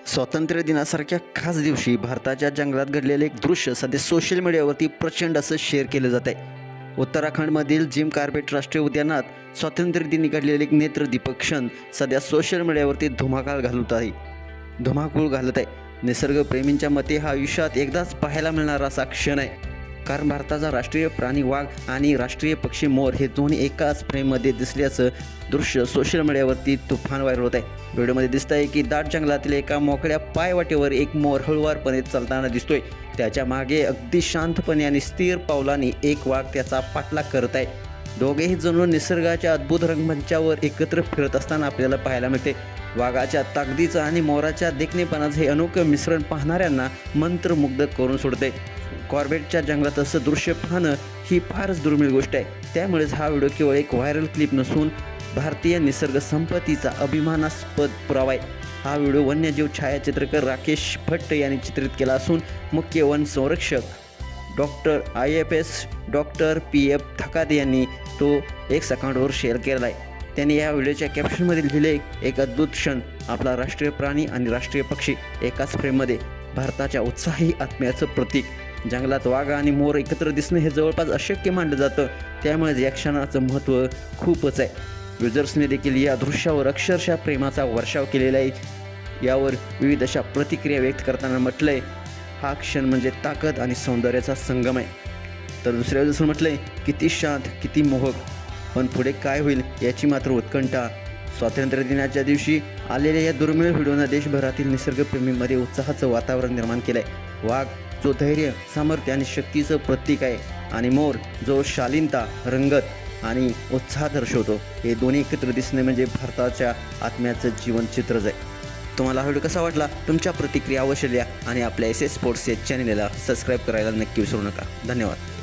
स्वातंत्र्य दिनासारख्या खास दिवशी भारताच्या जंगलात घडलेले एक दृश्य सध्या सोशल मीडियावरती प्रचंड असं शेअर केलं जात आहे। उत्तराखंडमधील जिम कॉर्बेट राष्ट्रीय उद्यानात स्वातंत्र्य दिनी घडलेले एक नेत्रदीपक क्षण सध्या सोशल मीडियावरती धुमाकूळ घालत आहे। निसर्गप्रेमींच्या मते हा आयुष्यात एकदाच पाहायला मिळणारा असा क्षण आहे, कारण भारताचा राष्ट्रीय प्राणी वाघ आणि राष्ट्रीय पक्षी मोर हे दोन्ही एकाच फ्रेममध्ये दिसल्याचं दृश्य सोशल मीडियावरती तुफान व्हायरल होत आहे। व्हिडिओमध्ये दिसत आहे की दाट जंगलातील एका मोकळ्या पायवाटेवर एक मोर हळुवारपणे चालताना दिसतोय। त्याच्या मागे अगदी शांतपणे आणि स्थिर पावलांनी एक वाघ त्याचा पाठलाग करत आहे। दोघेही जणू निसर्गाच्या अद्भुत रंगमंचावर एकत्र फिरत असताना आपल्याला पाहायला मिळते। वाघाच्या ताकदीचं आणि मोराच्या देखणेपणाचं हे अनोखं मिश्रण पाहणाऱ्यांना मंत्रमुग्ध करून सोडते। कॉर्बेटच्या जंगलात असं दृश्य पाहणं ही फारच दुर्मिळ गोष्ट आहे। त्यामुळेच हा व्हिडिओ केवळ एक व्हायरल क्लिप नसून भारतीय निसर्ग संपत्तीचा अभिमानास्पद पुरावा आहे। हा व्हिडिओ वन्यजीव छायाचित्रकार राकेश भट्ट यांनी चित्रित केला असून मुख्य वन संरक्षक डॉक्टर IFS डॉक्टर PF थकाते यांनी तो X अकाउंटवर शेअर केला आहे। त्यांनी या व्हिडिओच्या कॅप्शनमध्ये लिहिले, एक अद्भुत क्षण, आपला राष्ट्रीय प्राणी आणि राष्ट्रीय पक्षी एकाच फ्रेममध्ये, भारताच्या उत्साही आत्म्याचं प्रतीक। जंगलात वाघ आणि मोर एकत्र दिसणं हे जवळपास अशक्य मानलं जातं, त्यामुळे या क्षणाचं महत्त्व खूपच आहे। युजर्सने देखील या दृश्यावर अक्षरशः प्रेमाचा वर्षाव केलेला आहे। यावर विविध अशा प्रतिक्रिया व्यक्त करताना म्हटलंय, हा क्षण म्हणजे ताकद आणि सौंदर्याचा संगम आहे। तर दुसऱ्या दिवशी म्हटलंय, किती शांत, किती मोहक, पण पुढे काय होईल याची मात्र उत्कंठा। स्वातंत्र्य दिनाच्या दिवशी आलेल्या या दुर्मिळ व्हिडिओनं देशभरातील निसर्गप्रेमींमध्ये उत्साहाचं वातावरण निर्माण केलं आहे। वाघ जो धैर्य, सामर्थ्य आणि शक्तीचं प्रतीक आहे, आणि मोर जो शालीनता, रंगत आणि उत्साह दर्शवतो, हे दोन्ही एकत्र दिसणे म्हणजे भारताच्या आत्म्याचं जीवनचित्रच आहे। तुम्हाला हा व्हिडिओ कसा वाटला? तुमच्या प्रतिक्रिया अवश्य द्या आणि आपल्या SS स्पोर्ट्स या चॅनेलला सबस्क्राईब करायला नक्की विसरू नका। धन्यवाद।